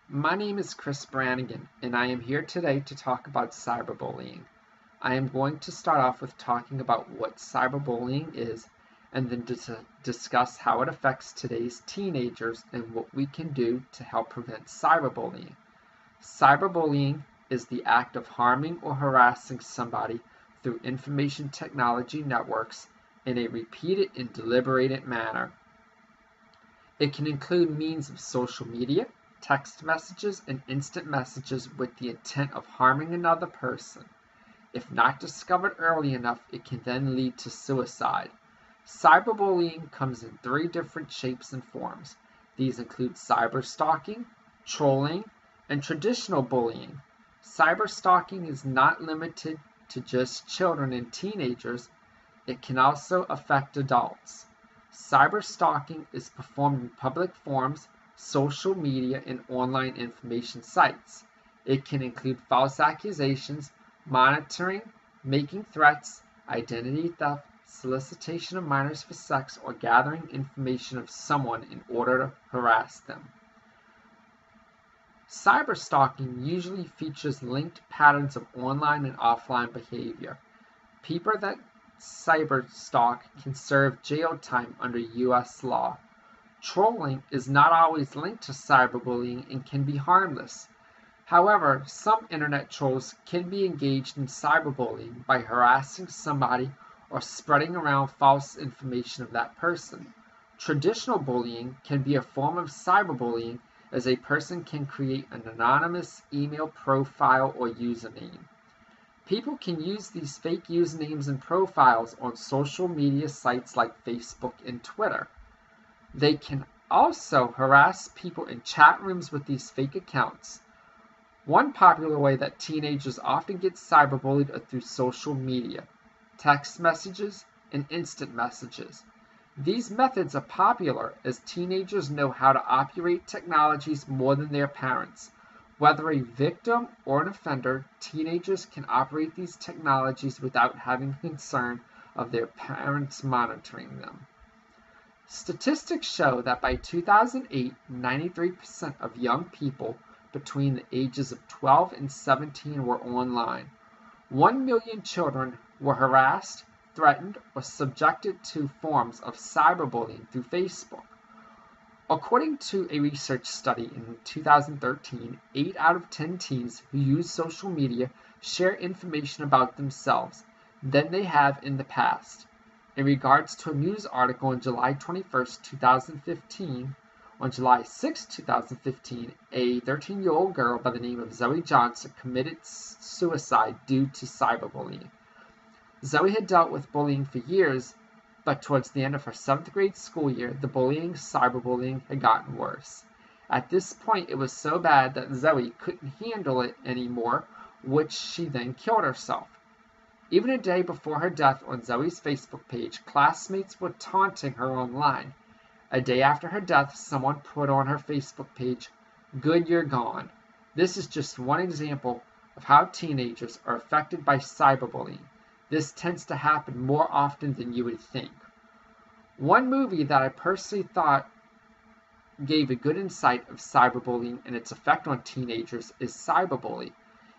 My name is Chris Branigan, and I am here today to talk about cyberbullying. I am going to start off with talking about what cyberbullying is, and then discuss how it affects today's teenagers and what we can do to help prevent cyberbullying. Cyberbullying is the act of harming or harassing somebody through information technology networks in a repeated and deliberated manner. It can include means of social media, text messages, and instant messages with the intent of harming another person. If not discovered early enough, it can then lead to suicide. Cyberbullying comes in three different shapes and forms. These include cyberstalking, trolling, and traditional bullying. Cyberstalking is not limited to just children and teenagers. It can also affect adults. Cyberstalking is performed in public forums, social media, and online information sites. It can include false accusations, monitoring, making threats, identity theft, solicitation of minors for sex, or gathering information of someone in order to harass them. Cyberstalking usually features linked patterns of online and offline behavior. People that cyberstalk can serve jail time under U.S. law. Trolling is not always linked to cyberbullying and can be harmless. However, some internet trolls can be engaged in cyberbullying by harassing somebody or spreading around false information of that person. Traditional bullying can be a form of cyberbullying, as a person can create an anonymous email profile or username. People can use these fake usernames and profiles on social media sites like Facebook and Twitter. They can also harass people in chat rooms with these fake accounts. One popular way that teenagers often get cyberbullied are through social media, text messages, and instant messages. These methods are popular as teenagers know how to operate technologies more than their parents. Whether a victim or an offender, teenagers can operate these technologies without having concern of their parents monitoring them. Statistics show that by 2008, 93% of young people between the ages of 12 and 17 were online. 1 million children were harassed, threatened, or subjected to forms of cyberbullying through Facebook. According to a research study in 2013, 8 out of 10 teens who use social media share information about themselves than they have in the past. In regards to a news article on July 21, 2015, on July 6, 2015, a 13-year-old girl by the name of Zoe Johnson committed suicide due to cyberbullying. Zoe had dealt with bullying for years, but towards the end of her 7th grade school year, the cyberbullying had gotten worse. At this point, it was so bad that Zoe couldn't handle it anymore, which she then killed herself. Even a day before her death, on Zoe's Facebook page, classmates were taunting her online. A day after her death, someone put on her Facebook page, "Good, you're gone." This is just one example of how teenagers are affected by cyberbullying. This tends to happen more often than you would think. One movie that I personally thought gave a good insight of cyberbullying and its effect on teenagers is Cyberbully.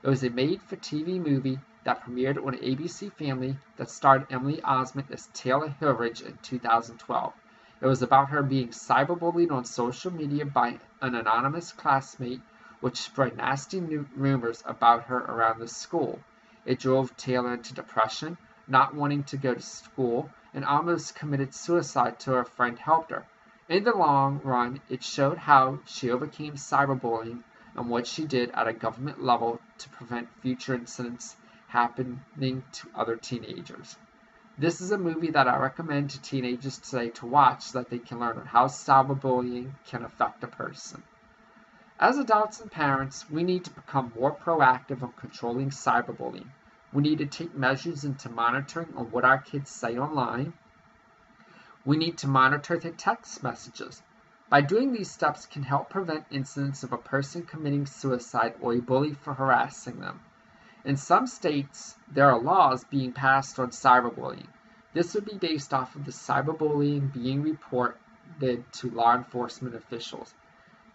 It was a made-for-TV movie that premiered on ABC Family that starred Emily Osment as Taylor Hilridge in 2012. It was about her being cyberbullied on social media by an anonymous classmate, which spread nasty rumors about her around the school. It drove Taylor into depression, not wanting to go to school, and almost committed suicide till her friend helped her. In the long run, it showed how she overcame cyberbullying and what she did at a government level to prevent future incidents happening to other teenagers. This is a movie that I recommend to teenagers today to watch so that they can learn how cyberbullying can affect a person. As adults and parents, we need to become more proactive on controlling cyberbullying. We need to take measures into monitoring on what our kids say online. We need to monitor their text messages. By doing these steps can help prevent incidents of a person committing suicide or a bully for harassing them. In some states, there are laws being passed on cyberbullying. This would be based off of the cyberbullying being reported to law enforcement officials.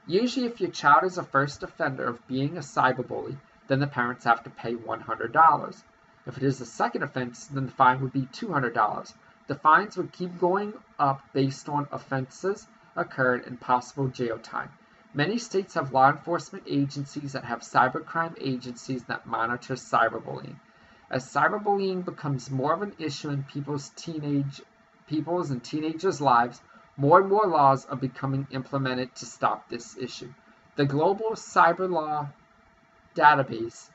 Usually if your child is a first offender of being a cyberbully, then the parents have to pay $100. If it is a second offense, then the fine would be $200. The fines would keep going up based on offenses occurred and possible jail time. Many states have law enforcement agencies that have cybercrime agencies that monitor cyberbullying. As cyberbullying becomes more of an issue in people's and teenagers' lives, more and more laws are becoming implemented to stop this issue. The Global Cyber Law Database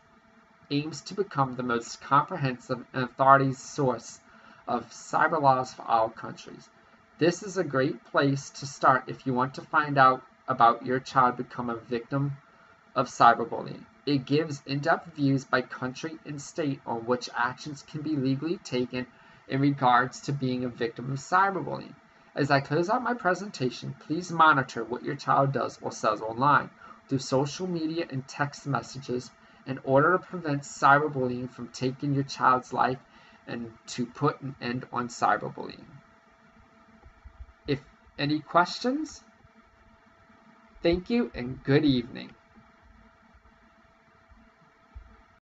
aims to become the most comprehensive and authoritative source of cyber laws for all countries. This is a great place to start if you want to find out about your child become a victim of cyberbullying. It gives in-depth views by country and state on which actions can be legally taken in regards to being a victim of cyberbullying. As I close out my presentation, please monitor what your child does or says online through social media and text messages in order to prevent cyberbullying from taking your child's life and to put an end on cyberbullying. If any questions, thank you and good evening.